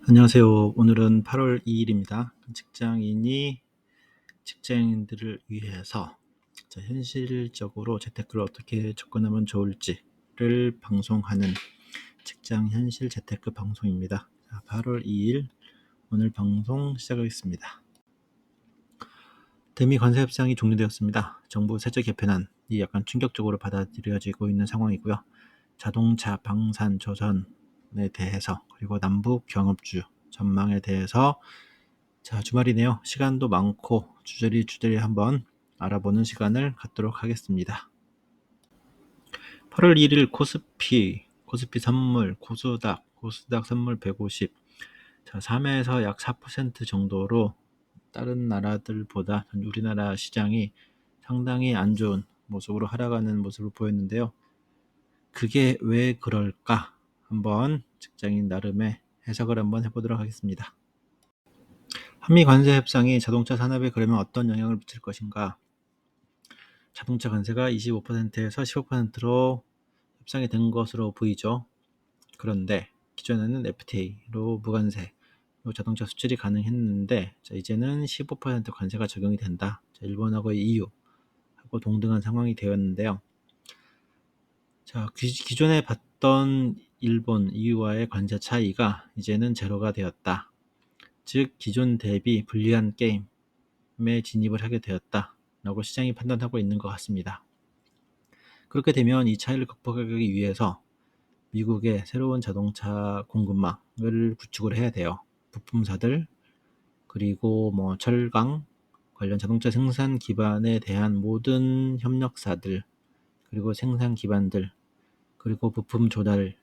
안녕하세요. 오늘은 8월 2일입니다. 직장인들을 위해서 현실적으로 재테크를 어떻게 접근하면 좋을지를 방송하는 직장 현실 재테크 방송입니다. 8월 2일 오늘 방송 시작하겠습니다. 대미 관세 협상이 종료되었습니다. 정부 세제 개편안이 약간 충격적으로 받아들여지고 있는 상황이고요. 자동차, 방산, 조선에 대해서 그리고 남북 경협주 전망에 대해서 주말이네요. 시간도 많고 주저리 한번 알아보는 시간을 갖도록 하겠습니다. 8월 1일 코스피 선물, 코스닥 선물 150, 3에서 약 4% 정도로 다른 나라들보다 우리나라 시장이 상당히 안 좋은 모습으로 하락하는 모습을 보였는데요. 그게 왜 그럴까? 한번 직장인 나름의 해석을 한번 해보도록 하겠습니다. 한미 관세 협상이 자동차 산업에 그러면 어떤 영향을 미칠 것인가? 자동차 관세가 25%에서 15%로 협상이 된 것으로 보이죠. 그런데 기존에는 FTA로 무관세, 자동차 수출이 가능했는데 이제는 15% 관세가 적용이 된다. 일본하고 EU하고 동등한 상황이 되었는데요. 기존에 봤던 일본, EU와의 관세 차이가 이제는 제로가 되었다. 즉 기존 대비 불리한 게임에 진입을 하게 되었다 라고 시장이 판단하고 있는 것 같습니다. 그렇게 되면 이 차이를 극복하기 위해서 미국의 새로운 자동차 공급망을 구축을 해야 돼요. 부품사들, 그리고 철강 관련 자동차 생산 기반에 대한 모든 협력사들, 그리고 생산 기반들, 그리고 부품 조달에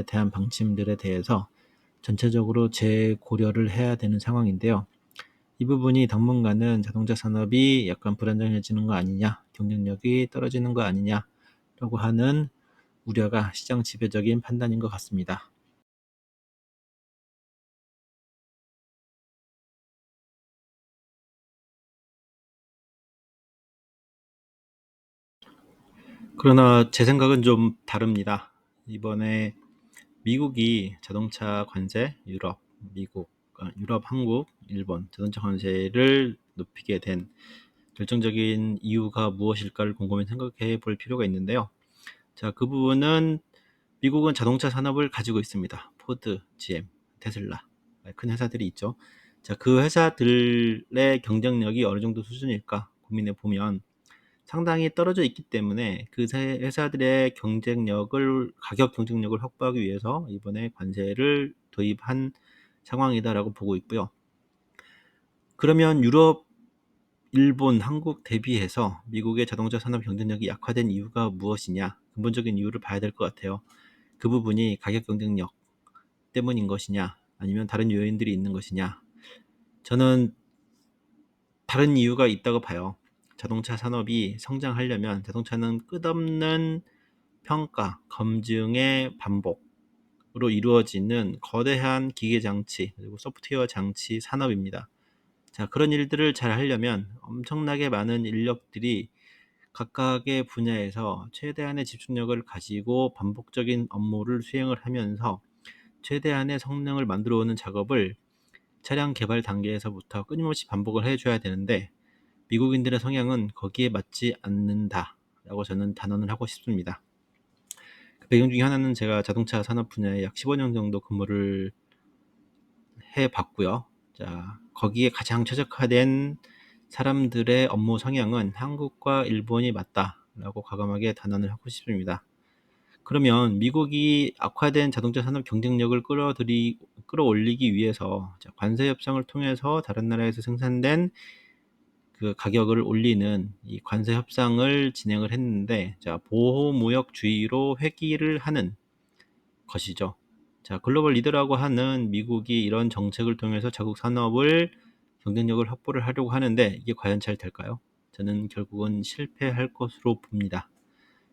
대한 방침들에 대해서 전체적으로 재고려를 해야 되는 상황인데요. 이 부분이 당분간은 자동차 산업이 약간 불안정해지는 거 아니냐, 경쟁력이 떨어지는 거 아니냐라고 하는 우려가 시장 지배적인 판단인 것 같습니다. 그러나 제 생각은 좀 다릅니다. 이번에 미국이 자동차 관세, 유럽, 한국, 일본 자동차 관세를 높이게 된 결정적인 이유가 무엇일까를 곰곰이 생각해 볼 필요가 있는데요. 그 부분은 미국은 자동차 산업을 가지고 있습니다. 포드, GM, 테슬라, 큰 회사들이 있죠. 그 회사들의 경쟁력이 어느 정도 수준일까 고민해 보면 상당히 떨어져 있기 때문에 그 회사들의 가격 경쟁력을 확보하기 위해서 이번에 관세를 도입한 상황이다라고 보고 있고요. 그러면 유럽, 일본, 한국 대비해서 미국의 자동차 산업 경쟁력이 약화된 이유가 무엇이냐? 근본적인 이유를 봐야 될 것 같아요. 그 부분이 가격 경쟁력 때문인 것이냐, 아니면 다른 요인들이 있는 것이냐? 저는 다른 이유가 있다고 봐요. 자동차 산업이 성장하려면 자동차는 끝없는 평가, 검증의 반복으로 이루어지는 거대한 기계 장치, 그리고 소프트웨어 장치 산업입니다. 그런 일들을 잘 하려면 엄청나게 많은 인력들이 각각의 분야에서 최대한의 집중력을 가지고 반복적인 업무를 수행을 하면서 최대한의 성능을 만들어 오는 작업을 차량 개발 단계에서부터 끊임없이 반복을 해줘야 되는데 미국인들의 성향은 거기에 맞지 않는다라고 저는 단언을 하고 싶습니다. 그 배경 중에 하나는 제가 자동차 산업 분야에 약 15년 정도 근무를 해봤고요. 거기에 가장 최적화된 사람들의 업무 성향은 한국과 일본이 맞다라고 과감하게 단언을 하고 싶습니다. 그러면 미국이 악화된 자동차 산업 경쟁력을 끌어올리기 위해서 관세 협상을 통해서 다른 나라에서 생산된 그 가격을 올리는 이 관세 협상을 진행을 했는데, 보호무역주의로 회귀를 하는 것이죠. 글로벌 리더라고 하는 미국이 이런 정책을 통해서 자국 산업을 경쟁력을 확보를 하려고 하는데 이게 과연 잘 될까요? 저는 결국은 실패할 것으로 봅니다.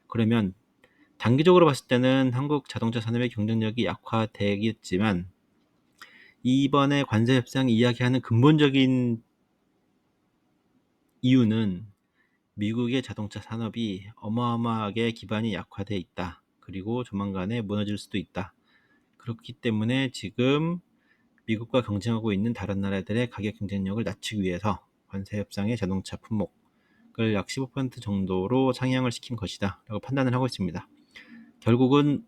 그러면 단기적으로 봤을 때는 한국 자동차 산업의 경쟁력이 약화되겠지만 이번에 관세 협상이 이야기하는 근본적인 이유는 미국의 자동차 산업이 어마어마하게 기반이 약화돼 있다. 그리고 조만간에 무너질 수도 있다. 그렇기 때문에 지금 미국과 경쟁하고 있는 다른 나라들의 가격 경쟁력을 낮추기 위해서 관세 협상의 자동차 품목을 약 15% 정도로 상향을 시킨 것이다 라고 판단을 하고 있습니다. 결국은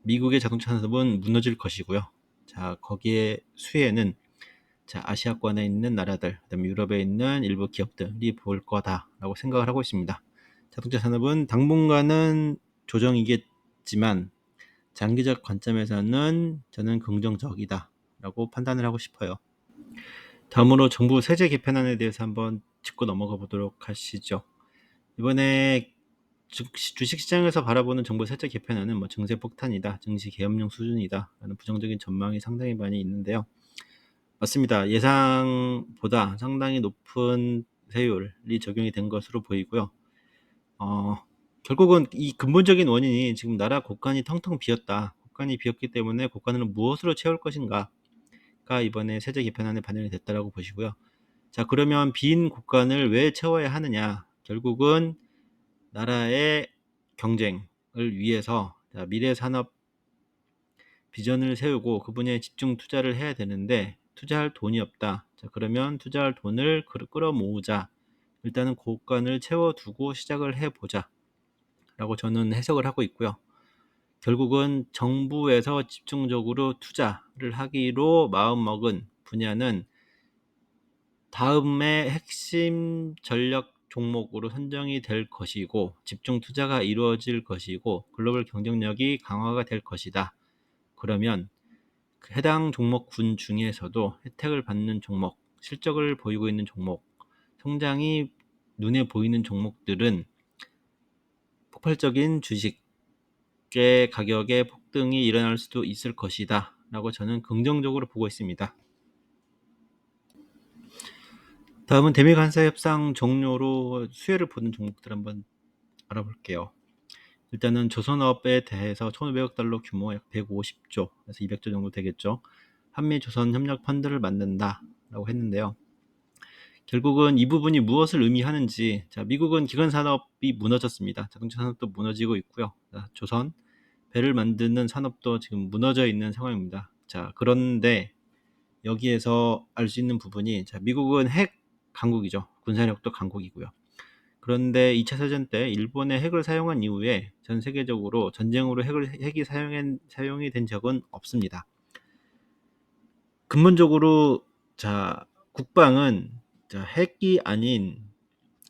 미국의 자동차 산업은 무너질 것이고요. 자, 거기에 수혜는 아시아권에 있는 나라들, 그다음에 유럽에 있는 일부 기업들이 볼 거다라고 생각을 하고 있습니다. 자동차 산업은 당분간은 조정이겠지만 장기적 관점에서는 저는 긍정적이다라고 판단을 하고 싶어요. 다음으로 정부 세제 개편안에 대해서 한번 짚고 넘어가 보도록 하시죠. 이번에 주식시장에서 바라보는 정부 세제 개편안은 증세 폭탄이다, 증시 계엄령 수준이다 라는 부정적인 전망이 상당히 많이 있는데요. 맞습니다. 예상보다 상당히 높은 세율이 적용이 된 것으로 보이고요. 결국은 이 근본적인 원인이 지금 나라 곳간이 텅텅 비었다. 곳간이 비었기 때문에 곳간을 무엇으로 채울 것인가가 이번에 세제 개편안에 반영이 됐다라고 보시고요. 자, 그러면 빈 곳간을 왜 채워야 하느냐? 결국은 나라의 경쟁을 위해서 미래 산업 비전을 세우고 그 분야에 집중 투자를 해야 되는데 투자할 돈이 없다. 자, 그러면 투자할 돈을 끌어모으자. 일단은 곳간을 채워두고 시작을 해보자 라고 저는 해석을 하고 있고요. 결국은 정부에서 집중적으로 투자를 하기로 마음먹은 분야는 다음에 핵심 전략 종목으로 선정이 될 것이고 집중 투자가 이루어질 것이고 글로벌 경쟁력이 강화가 될 것이다. 그러면 해당 종목군 중에서도 혜택을 받는 종목, 실적을 보이고 있는 종목, 성장이 눈에 보이는 종목들은 폭발적인 주식의 가격의 폭등이 일어날 수도 있을 것이다 라고 저는 긍정적으로 보고 있습니다. 다음은 대미 관세 협상 종료로 수혜를 보는 종목들 한번 알아볼게요. 일단은 조선업에 대해서 1,500억 달러 규모 약 150조, 그래서 200조 정도 되겠죠. 한미 조선 협력 펀드를 만든다라고 했는데요. 결국은 이 부분이 무엇을 의미하는지, 자, 미국은 기관 산업이 무너졌습니다. 자동차 산업도 무너지고 있고요. 자, 조선 배를 만드는 산업도 지금 무너져 있는 상황입니다. 자, 그런데 여기에서 알 수 있는 부분이, 자, 미국은 핵 강국이죠. 군사력도 강국이고요. 그런데 2차 세전 때 일본의 핵을 사용한 이후에 전 세계적으로 전쟁으로 핵이 사용이 된 적은 없습니다. 근본적으로 국방은 핵이 아닌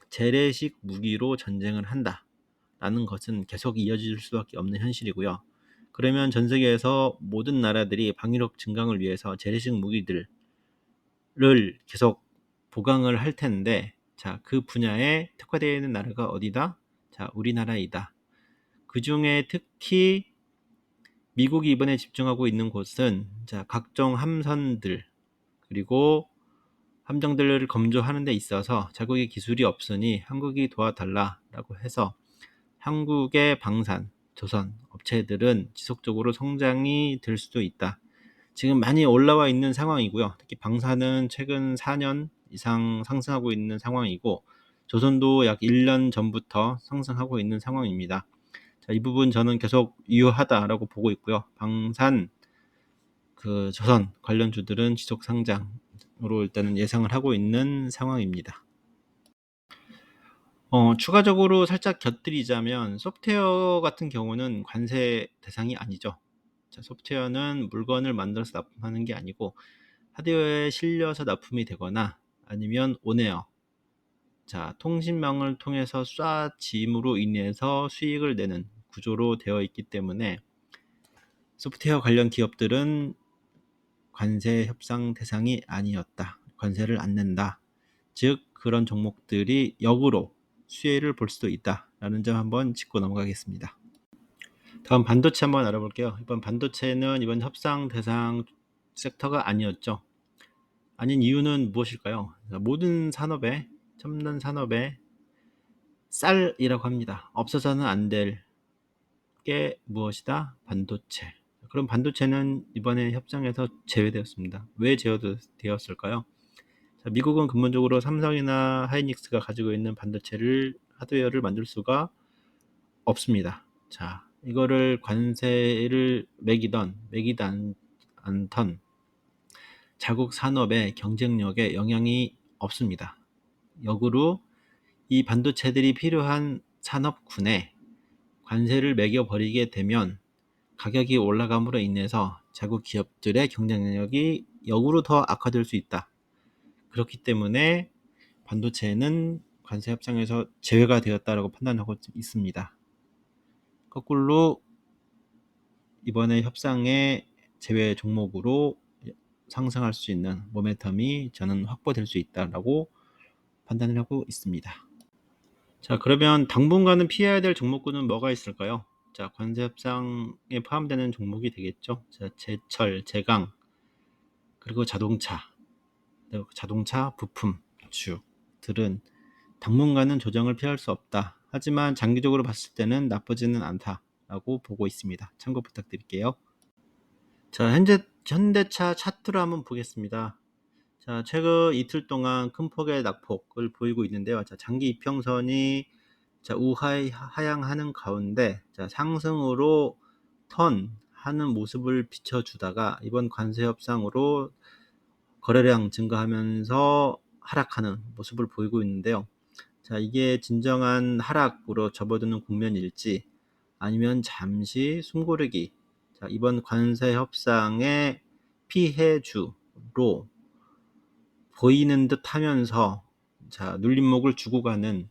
재래식 무기로 전쟁을 한다라는 것은 계속 이어질 수밖에 없는 현실이고요. 그러면 전 세계에서 모든 나라들이 방위력 증강을 위해서 재래식 무기들을 계속 보강을 할 텐데, 그 분야에 특화되어 있는 나라가 어디다? 우리나라이다. 그 중에 특히 미국이 이번에 집중하고 있는 곳은 각종 함선들 그리고 함정들을 검조하는 데 있어서 자국의 기술이 없으니 한국이 도와달라라고 해서 한국의 방산, 조선 업체들은 지속적으로 성장이 될 수도 있다. 지금 많이 올라와 있는 상황이고요. 특히 방산은 최근 4년 이상 상승하고 있는 상황이고 조선도 약 1년 전부터 상승하고 있는 상황입니다. 이 부분 저는 계속 유효하다라고 보고 있고요. 방산, 조선 관련주들은 지속 상장으로 일단은 예상을 하고 있는 상황입니다. 추가적으로 살짝 곁들이자면 소프트웨어 같은 경우는 관세 대상이 아니죠. 소프트웨어는 물건을 만들어서 납품하는 게 아니고 하드웨어에 실려서 납품이 되거나 아니면 온에어, 통신망을 통해서 쏴짐으로 인해서 수익을 내는 구조로 되어 있기 때문에 소프트웨어 관련 기업들은 관세 협상 대상이 아니었다. 관세를 안 낸다. 즉 그런 종목들이 역으로 수혜를 볼 수도 있다라는 점 한번 짚고 넘어가겠습니다. 다음 반도체 한번 알아볼게요. 이번 반도체는 이번 협상 대상 섹터가 아니었죠. 아닌 이유는 무엇일까요? 모든 산업에, 첨단 산업에 쌀이라고 합니다. 없어서는 안 될 게 무엇이다? 반도체. 그럼 반도체는 이번에 협상에서 제외되었습니다. 왜 제외되었을까요? 미국은 근본적으로 삼성이나 하이닉스가 가지고 있는 반도체를 하드웨어를 만들 수가 없습니다. 이거를 관세를 매기던 않던 자국 산업의 경쟁력에 영향이 없습니다. 역으로 이 반도체들이 필요한 산업군에 관세를 매겨버리게 되면 가격이 올라감으로 인해서 자국 기업들의 경쟁력이 역으로 더 악화될 수 있다. 그렇기 때문에 반도체는 관세 협상에서 제외가 되었다라고 판단하고 있습니다. 거꾸로 이번에 협상의 제외 종목으로 상승할 수 있는 모멘텀이 저는 확보될 수 있다라고 판단을 하고 있습니다. 자, 그러면 당분간은 피해야 될 종목군은 뭐가 있을까요? 자, 관세 협상에 포함되는 종목이 되겠죠. 자, 제철, 제강, 그리고 자동차 부품주들은 당분간은 조정을 피할 수 없다. 하지만 장기적으로 봤을 때는 나쁘지는 않다라고 보고 있습니다. 참고 부탁드릴게요. 자, 현대차 차트를 한번 보겠습니다. 자, 최근 이틀 동안 큰 폭의 낙폭을 보이고 있는데요. 자, 장기 이평선이 우하향하는 가운데 상승으로 턴하는 모습을 비춰주다가 이번 관세 협상으로 거래량 증가하면서 하락하는 모습을 보이고 있는데요. 자, 이게 진정한 하락으로 접어드는 국면일지 아니면 잠시 숨고르기, 자, 이번 관세 협상의 피해주로 보이는 듯 하면서 눌림목을 주고 가는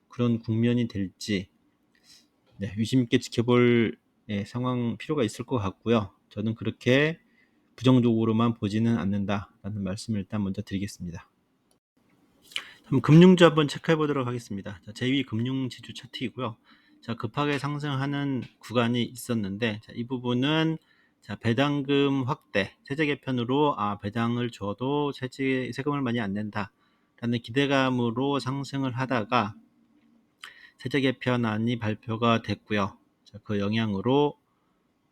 그런 국면이 될지 유심 있게 지켜볼 상황 필요가 있을 것 같고요. 저는 그렇게 부정적으로만 보지는 않는다라는 말씀을 일단 먼저 드리겠습니다. 그럼 금융주 한번 체크해 보도록 하겠습니다. 제2 금융지주 차트이고요. 급하게 상승하는 구간이 있었는데 이 부분은 배당금 확대, 세제 개편으로 배당을 줘도 세금을 많이 안 낸다라는 기대감으로 상승을 하다가 세제 개편안이 발표가 됐고요. 그 영향으로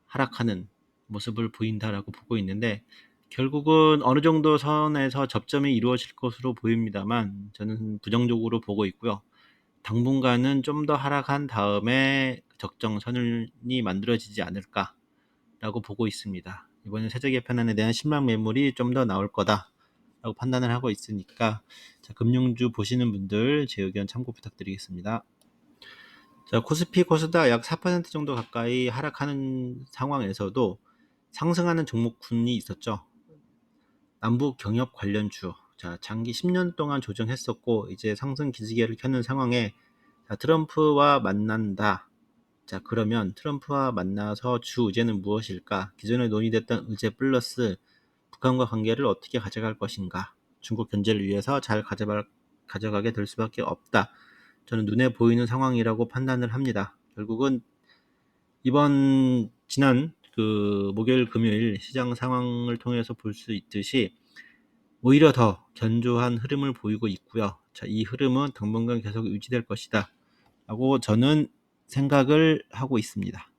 하락하는 모습을 보인다라고 보고 있는데 결국은 어느 정도 선에서 접점이 이루어질 것으로 보입니다만 저는 부정적으로 보고 있고요. 당분간은 좀 더 하락한 다음에 적정선이 만들어지지 않을까라고 보고 있습니다. 이번에 세제 개편안에 대한 신망 매물이 좀 더 나올 거다라고 판단을 하고 있으니까 금융주 보시는 분들 제 의견 참고 부탁드리겠습니다. 자, 코스피 코스닥 약 4% 정도 가까이 하락하는 상황에서도 상승하는 종목군이 있었죠. 남북 경협 관련주. 자, 장기 10년 동안 조정했었고 이제 상승 기지개를 켜는 상황에 트럼프와 만난다. 자, 그러면 트럼프와 만나서 주 의제는 무엇일까? 기존에 논의됐던 의제 플러스 북한과 관계를 어떻게 가져갈 것인가? 중국 견제를 위해서 잘 가져가게 될 수밖에 없다. 저는 눈에 보이는 상황이라고 판단을 합니다. 결국은 지난 목요일 금요일 시장 상황을 통해서 볼 수 있듯이 오히려 더 견조한 흐름을 보이고 있고요. 자, 이 흐름은 당분간 계속 유지될 것이다 라고 저는 생각을 하고 있습니다.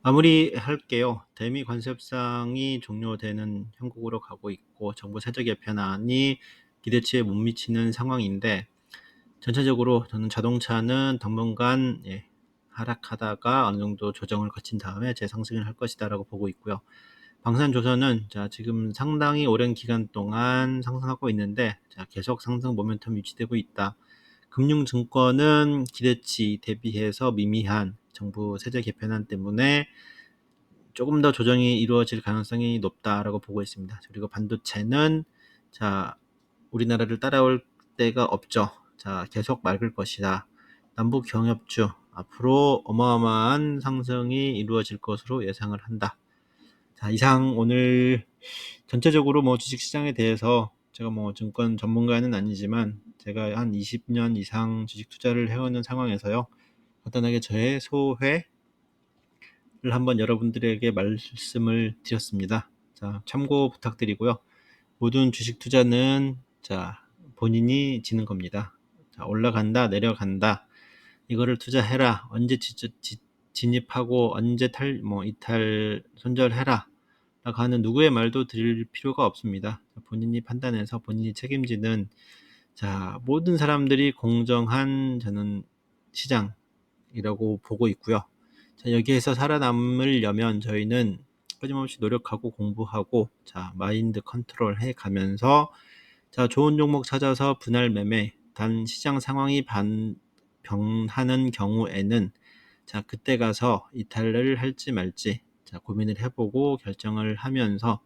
마무리할게요. 대미 관세 협상이 종료되는 형국으로 가고 있고 정부 세제 개편안이 기대치에 못 미치는 상황인데 전체적으로 저는 자동차는 당분간 하락하다가 어느 정도 조정을 거친 다음에 재상승을 할 것이다라고 보고 있고요. 방산조선은 지금 상당히 오랜 기간 동안 상승하고 있는데 계속 상승 모멘텀 유지되고 있다. 금융증권은 기대치 대비해서 미미한 정부 세제 개편안 때문에 조금 더 조정이 이루어질 가능성이 높다라고 보고 있습니다. 그리고 반도체는 우리나라를 따라올 데가 없죠. 계속 맑을 것이다. 남북 경협주 앞으로 어마어마한 상승이 이루어질 것으로 예상을 한다. 이상 오늘 전체적으로 주식시장에 대해서 제가 증권 전문가는 아니지만 제가 한 20년 이상 주식 투자를 해오는 상황에서요. 간단하게 저의 소회를 한번 여러분들에게 말씀을 드렸습니다. 참고 부탁드리고요. 모든 주식 투자는 본인이 지는 겁니다. 올라간다, 내려간다. 이거를 투자해라. 언제 진입하고 언제 이탈 손절해라. 라고 하는 누구의 말도 드릴 필요가 없습니다. 본인이 판단해서 본인이 책임지는 모든 사람들이 공정한 저는 시장이라고 보고 있고요. 여기에서 살아남으려면 저희는 빠짐없이 노력하고 공부하고 자 마인드 컨트롤 해 가면서 자 좋은 종목 찾아서 분할 매매 단 시장 상황이 변하는 경우에는 자 그때 가서 이탈을 할지 말지 자 고민을 해보고 결정을 하면서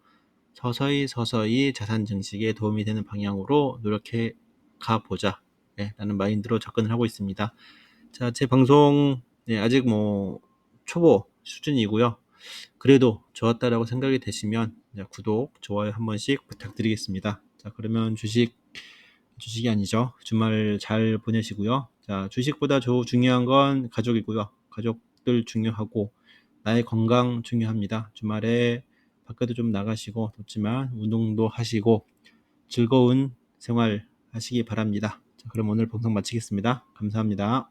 서서히 자산 증식에 도움이 되는 방향으로 노력해 가보자 라는 마인드로 접근을 하고 있습니다. 자, 제 방송 아직 뭐 초보 수준이고요. 그래도 좋았다라고 생각이 되시면 구독, 좋아요 한 번씩 부탁드리겠습니다. 자, 그러면 주식이 아니죠. 주말 잘 보내시고요. 자, 주식보다 중요한 건 가족이고요. 가족들 중요하고 나의 건강 중요합니다. 주말에 밖에도 좀 나가시고 덥지만 운동도 하시고 즐거운 생활 하시기 바랍니다. 자, 그럼 오늘 방송 마치겠습니다. 감사합니다.